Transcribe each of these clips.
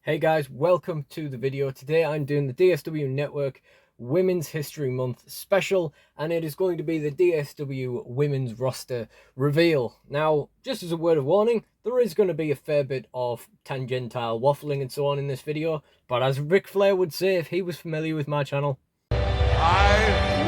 Hey guys, welcome to the video. Today I'm doing the DSW Network Women's History Month special, and it is going to be the DSW women's roster reveal. Now, just as a word of warning, there is going to be a fair bit of tangential waffling and so on in this video, but as Ric Flair would say if he was familiar with my channel, I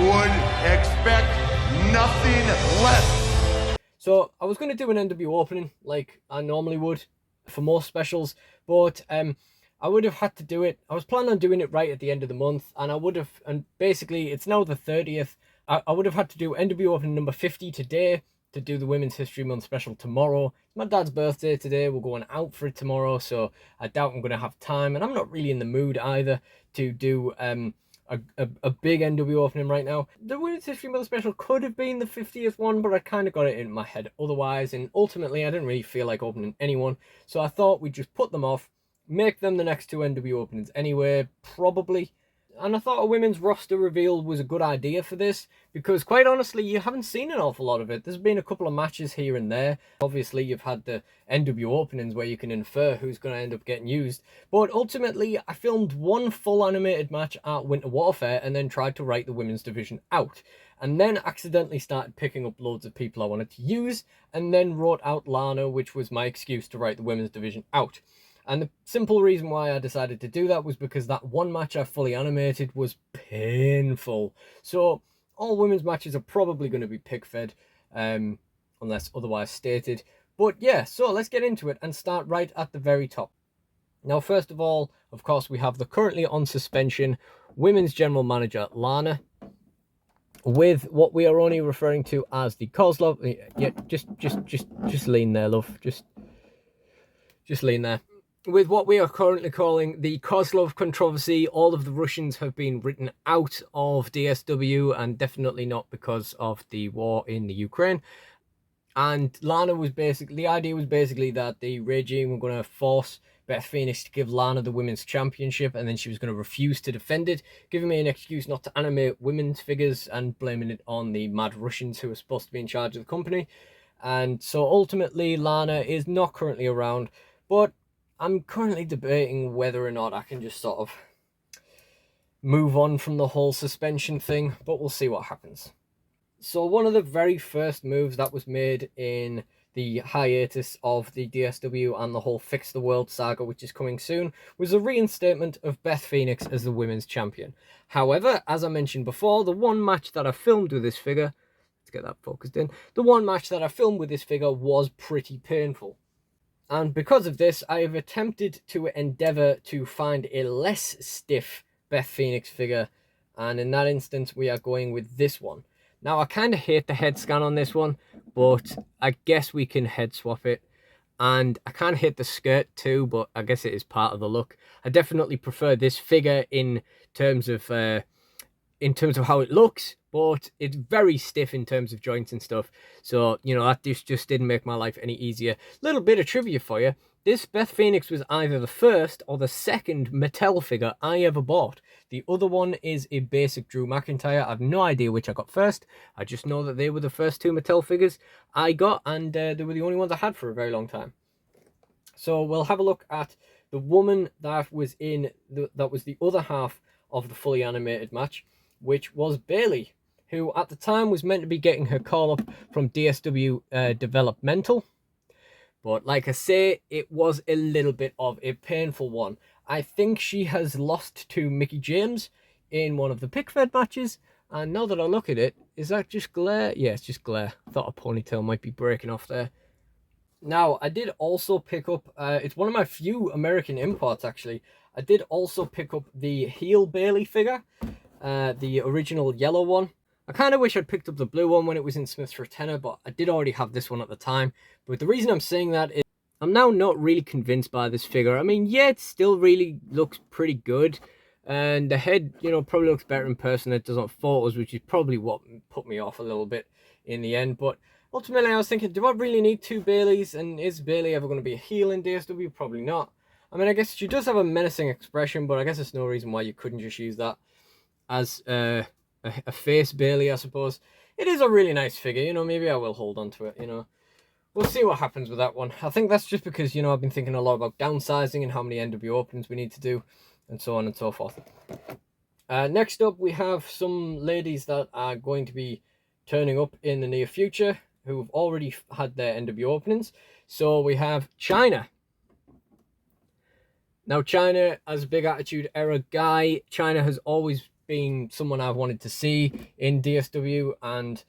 would expect nothing less. So I was going to do an NW opening like I normally would for most specials, but I would have had to do it. I was planning on doing it right at the end of the month, and I would have, and basically it's now the 30th. I would have had to do NW opening number 50 today to do the Women's History Month special tomorrow. It's my dad's birthday today. We're going out for it tomorrow, so I doubt I'm going to have time, and I'm not really in the mood either to do a big NW opening right now. The Women's History Month special could have been the 50th one, but I kind of got it in my head otherwise, and ultimately I didn't really feel like opening anyone, so I thought we'd just put them off, make them the next two NW openings anyway, probably. And I thought a women's roster reveal was a good idea for this, because quite honestly, you haven't seen an awful lot of it. There's been a couple of matches here and there. Obviously, you've had the NW openings where you can infer who's going to end up getting used. But ultimately, I filmed one full animated match at Winter Warfare and then tried to write the women's division out. And then accidentally started picking up loads of people I wanted to use, and then wrote out Lana, which was my excuse to write the women's division out. And the simple reason why I decided to do that was because that one match I fully animated was painful. So all women's matches are probably going to be pick-fed, unless otherwise stated. But yeah, so let's get into it and start right at the very top. Now, first of all, of course, we have the currently on suspension women's general manager, Lana, with what we are only referring to as the Kozlov. Yeah, just lean there, love. Just lean there. With what we are currently calling the Kozlov controversy, all of the Russians have been written out of DSW, and definitely not because of the war in the Ukraine. And Lana was basically, the idea was basically that the regime were going to force Beth Phoenix to give Lana the women's championship, and then she was going to refuse to defend it, giving me an excuse not to animate women's figures and blaming it on the mad Russians who are supposed to be in charge of the company. And so ultimately, Lana is not currently around, but I'm currently debating whether or not I can just sort of move on from the whole suspension thing, but we'll see what happens. So one of the very first moves that was made in the hiatus of the DSW and the whole Fix the World saga, which is coming soon, was the reinstatement of Beth Phoenix as the women's champion. However, as I mentioned before, the one match that I filmed with this figure, let's get that focused in, the one match that I filmed with this figure was pretty painful. And because of this, I have attempted to endeavour to find a less stiff Beth Phoenix figure. And in that instance, we are going with this one. Now, I kind of hate the head scan on this one, but I guess we can head swap it. And I kind of hate the skirt too, but I guess it is part of the look. I definitely prefer this figure in terms of how it looks, but it's very stiff in terms of joints and stuff. So, you know, that just didn't make my life any easier. Little bit of trivia for you. This Beth Phoenix was either the first or the second Mattel figure I ever bought. The other one is a basic Drew McIntyre. I have no idea which I got first. I just know that they were the first two Mattel figures I got, and they were the only ones I had for a very long time. So we'll have a look at the woman that was in that was the other half of the fully animated match, which was Bayley, who at the time was meant to be getting her call up from DSW Developmental. But like I say, it was a little bit of a painful one. I think she has lost to Mickie James in one of the pick-fed matches. And now that I look at it, is that just glare? Yeah, it's just glare. Thought a ponytail might be breaking off there. Now, I did also pick up, it's one of my few American imports actually. I did also pick up the heel Bayley figure, the original yellow one. I kind of wish I'd picked up the blue one when it was in Smith's for a tenner, but I did already have this one at the time. But the reason I'm saying that is I'm now not really convinced by this figure. I mean, yeah, it still really looks pretty good. And the head, you know, probably looks better in person than it does on photos, which is probably what put me off a little bit in the end. But ultimately, I was thinking, do I really need two Baileys? And is Bayley ever going to be a heel in DSW? Probably not. I mean, I guess she does have a menacing expression, but I guess there's no reason why you couldn't just use that as a face Bayley, I suppose. It is a really nice figure, you know, maybe I will hold on to it, you know. we'll see what happens with that one. I think that's just because, you know, I've been thinking a lot about downsizing and how many NW openings we need to do, and so on and so forth. Next up, we have some ladies that are going to be turning up in the near future who have already had their NW openings. So we have China. Now, China, as a big Attitude Era guy, China has always been someone I've wanted to see in DSW, and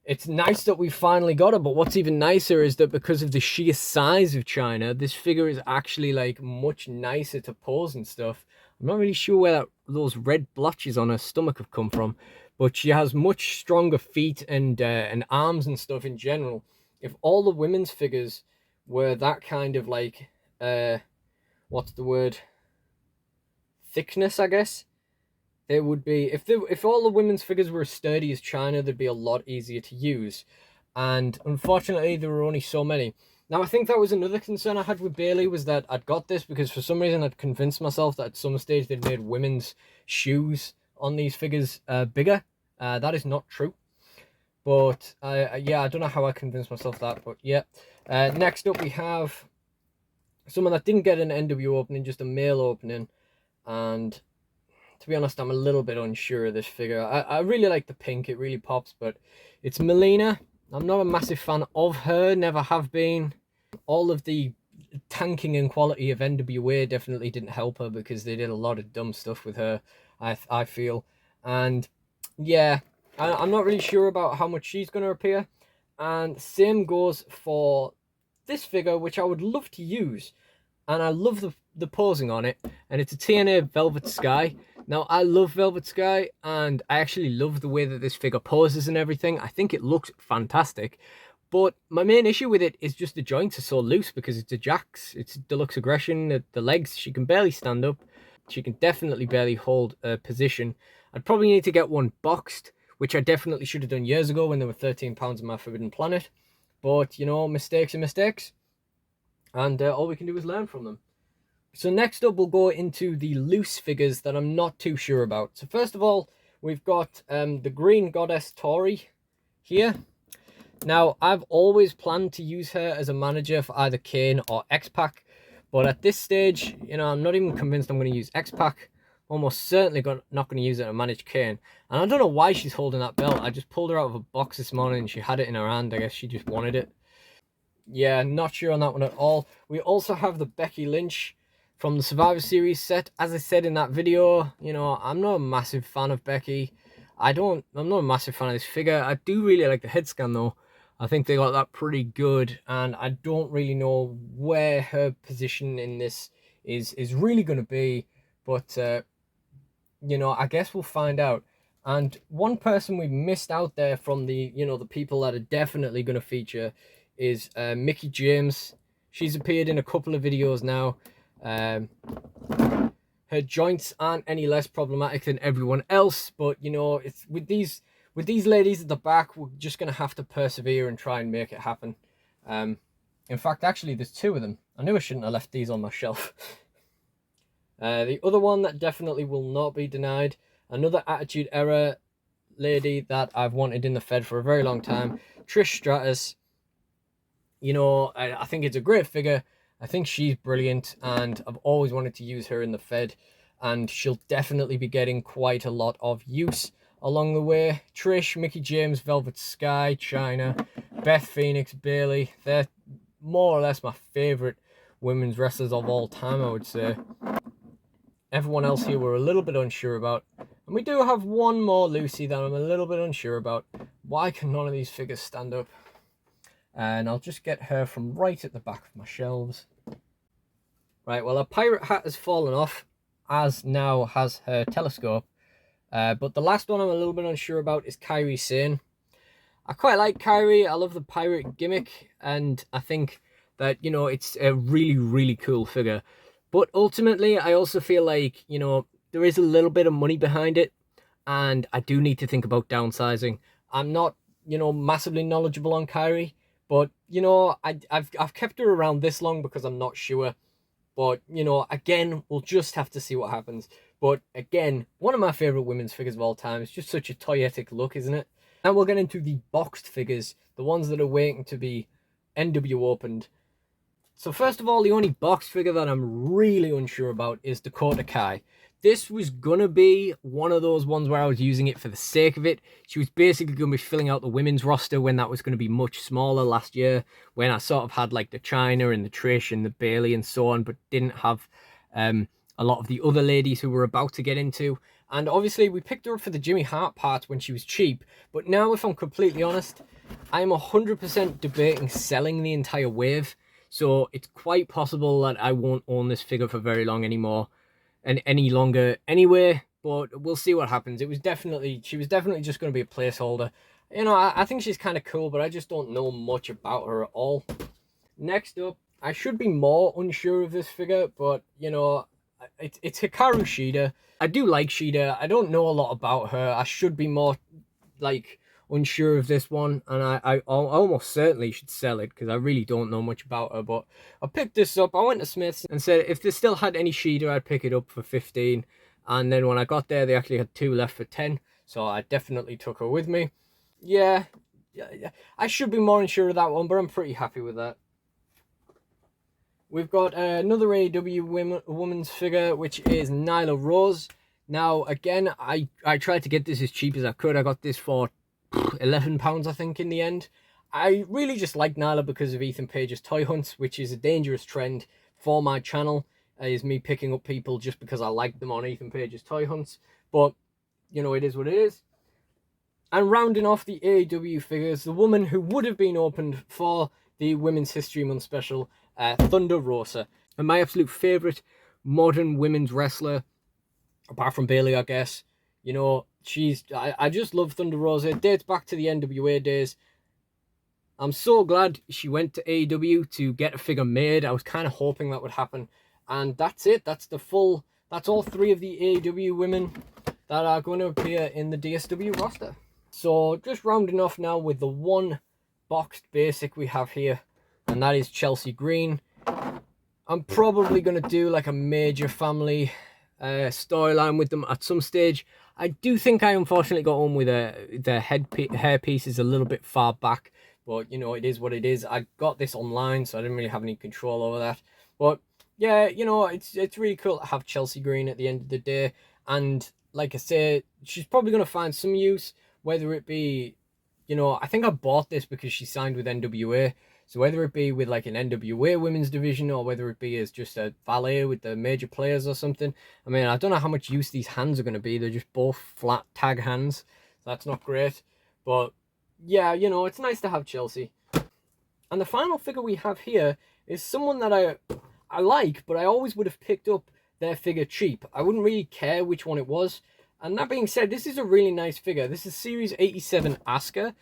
it's nice that we finally got her. But what's even nicer is that because of the sheer size of China, this figure is actually like much nicer to pose and stuff. I'm not really sure where those red blotches on her stomach have come from, but she has much stronger feet and arms and stuff in general. If all the women's figures were that kind of like what's the word? Thickness, I guess. There would be, if all the women's figures were as sturdy as China, they'd be a lot easier to use. And unfortunately, there were only so many. Now, I think that was another concern I had with Bailey, was that I'd got this because for some reason I'd convinced myself that at some stage they'd made women's shoes on these figures bigger. That is not true. But yeah, I don't know how I convinced myself that, but yeah. Next up, we have someone that didn't get an NW opening, just a male opening. And to be honest, I'm a little bit unsure of this figure. I really like the pink, it really pops, but it's Melina. I'm not a massive fan of her, never have been. All of the tanking and quality of NWA definitely didn't help her because they did a lot of dumb stuff with her, I feel. And yeah, I'm not really sure about how much she's going to appear. And same goes for this figure, which I would love to use. And I love the posing on it. And it's a TNA Velvet Sky. Now, I love Velvet Sky, and I actually love the way that this figure poses and everything. I think it looks fantastic. But my main issue with it is just the joints are so loose because it's a Jax. It's Deluxe Aggression. The legs, she can barely stand up. She can definitely barely hold a position. I'd probably need to get one boxed, which I definitely should have done years ago when there were 13 pounds in my Forbidden Planet. But, you know, mistakes are mistakes. And all we can do is learn from them. So next up, we'll go into the loose figures that I'm not too sure about. So first of all, we've got the Green Goddess Tori here. Now, I've always planned to use her as a manager for either Kane or X-Pac. But at this stage, you know, I'm not even convinced I'm going to use X-Pac. Almost certainly not going to use it to manage Kane. And I don't know why she's holding that belt. I just pulled her out of a box this morning and she had it in her hand. I guess she just wanted it. Yeah, not sure on that one at all. We also have the Becky Lynch from the Survivor Series set. As I said in that video, you know, I'm not a massive fan of Becky. I'm not a massive fan of this figure. I do really like the head scan though. I think they got that pretty good, and I don't really know where her position in this is really going to be, but you know, I guess we'll find out. And one person we missed out there from the, you know, the people that are definitely going to feature is Mickie James. She's appeared in a couple of videos now. Her joints aren't any less problematic than everyone else, but you know, it's with these ladies at the back, we're just gonna have to persevere and try and make it happen. In fact, actually, there's two of them. I knew I shouldn't have left these on my shelf. The other one that definitely will not be denied, another Attitude Era lady that I've wanted in the Fed for a very long time, Trish Stratus. You know, I think it's a great figure. I think she's brilliant, and I've always wanted to use her in the Fed, and she'll definitely be getting quite a lot of use along the way. Trish, Mickie James, Velvet Sky, China, Beth Phoenix, Bailey, they're more or less my favourite women's wrestlers of all time, I would say. Everyone else here we're a little bit unsure about. And we do have one more Lucy that I'm a little bit unsure about. Why can none of these figures stand up? And I'll just get her from right at the back of my shelves. Right, well, her pirate hat has fallen off, as now has her telescope. But the last one I'm a little bit unsure about is Kairi Sane. I quite like Kairi. I love the pirate gimmick, and I think that, you know, it's a really, really cool figure. But ultimately, I also feel like, you know, there is a little bit of money behind it, and I do need to think about downsizing. I'm not, you know, massively knowledgeable on Kairi, but, you know, I've kept her around this long because I'm not sure. But, you know, again, we'll just have to see what happens. But, again, one of my favourite women's figures of all time. It's just such a toyetic look, isn't it? And we'll get into the boxed figures, the ones that are waiting to be NW opened. So first of all, the only box figure that I'm really unsure about is Dakota Kai. This was gonna be one of those ones where I was using it for the sake of it. She was basically gonna be filling out the women's roster when that was gonna be much smaller last year, when I sort of had like the China and the Trish and the Bailey and so on, but didn't have a lot of the other ladies who were about to get into. And obviously we picked her up for the Jimmy Hart part when she was cheap. But now, if I'm completely honest, I'm 100% debating selling the entire wave. So it's quite possible that I won't own this figure for very long anymore, and any longer anyway. But we'll see what happens. She was definitely just going to be a placeholder. You know, I think she's kind of cool, but I just don't know much about her at all. Next up, I should be more unsure of this figure, but you know, it's Hikaru Shida. I do like Shida. I don't know a lot about her. I should be more like unsure of this one, and I almost certainly should sell it because I really don't know much about her. But I picked this up. I went to Smith's and said if they still had any Shida, I'd pick it up for 15. And then when I got there, they actually had 2 left for 10. So I definitely took her with me. Yeah, I should be more unsure of that one, but I'm pretty happy with that. We've got another AEW women's figure, which is Nyla Rose. Now, again, I tried to get this as cheap as I could. I got this for £11, I think, in the end. I really just like Nyla because of Ethan Page's toy hunts, which is a dangerous trend for my channel, is me picking up people just because I like them on Ethan Page's toy hunts. But, you know, it is what it is. And rounding off the AEW figures, the woman who would have been opened for the Women's History Month special, Thunder Rosa. And my absolute favourite modern women's wrestler, apart from Bailey, I guess. You know, I just love Thunder Rosa. It dates back to the NWA days. I'm so glad she went to AEW to get a figure made. I was kind of hoping that would happen. And that's it. That's all 3 of the AEW women that are going to appear in the DSW roster. So just rounding off now with the one boxed basic we have here, and that is Chelsea Green. I'm probably going to do like a major family storyline with them at some stage. I do think I unfortunately got on with the hairpiece is a little bit far back, but you know, it is what it is. I got this online, so I didn't really have any control over that. But yeah, you know, it's really cool to have Chelsea Green at the end of the day. And like I say, she's probably going to find some use, whether it be, you know, I think I bought this because she signed with NWA. So whether it be with like an NWA women's division, or whether it be as just a valet with the major players or something. I mean, I don't know how much use these hands are going to be. They're just both flat tag hands. So that's not great. But yeah, you know, it's nice to have Chelsea. And the final figure we have here is someone that I like, but I always would have picked up their figure cheap. I wouldn't really care which one it was. And that being said, this is a really nice figure. This is Series 87 Asuka.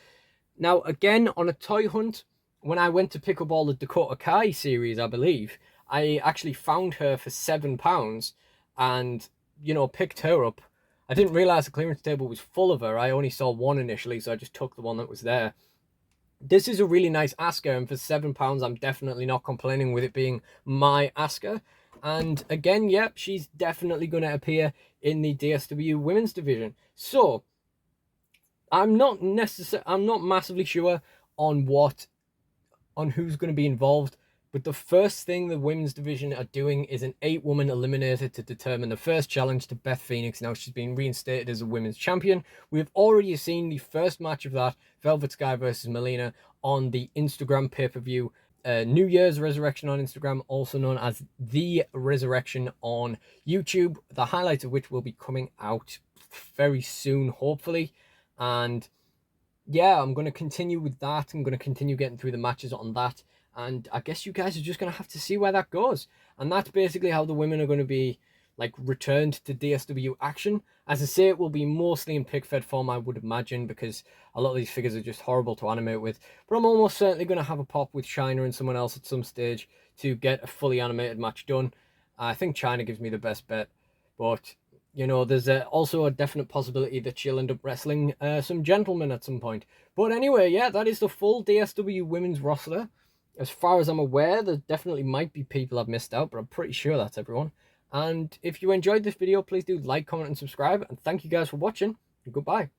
Now, again, on a toy hunt, when I went to pick up all the Dakota Kai series, I believe, I actually found her for £7 and, you know, picked her up. I didn't realise the clearance table was full of her. I only saw one initially, so I just took the one that was there. This is a really nice Asuka, and for £7, I'm definitely not complaining with it being my Asuka. And again, yep, she's definitely going to appear in the DSW women's division. So, I'm not massively sure on who's going to be involved, but the first thing the women's division are doing is an 8-woman eliminator to determine the first challenge to Beth Phoenix. Now she's been reinstated as a women's champion. We've already seen the first match of that, Velvet Sky versus Melina, on the Instagram pay-per-view, New Year's Resurrection on Instagram, also known as The Resurrection on YouTube, the highlights of which will be coming out very soon, hopefully. And yeah, I'm going to continue with that. I'm going to continue getting through the matches on that. And I guess you guys are just going to have to see where that goes. And that's basically how the women are going to be, like, returned to DSW action. As I say, it will be mostly in pick-fed form, I would imagine, because a lot of these figures are just horrible to animate with. But I'm almost certainly going to have a pop with China and someone else at some stage to get a fully animated match done. I think China gives me the best bet. But you know, there's also a definite possibility that she'll end up wrestling some gentlemen at some point. But anyway, yeah, that is the full DSW women's roster. As far as I'm aware, there definitely might be people I've missed out, but I'm pretty sure that's everyone. And if you enjoyed this video, please do like, comment, and subscribe. And thank you guys for watching. And goodbye.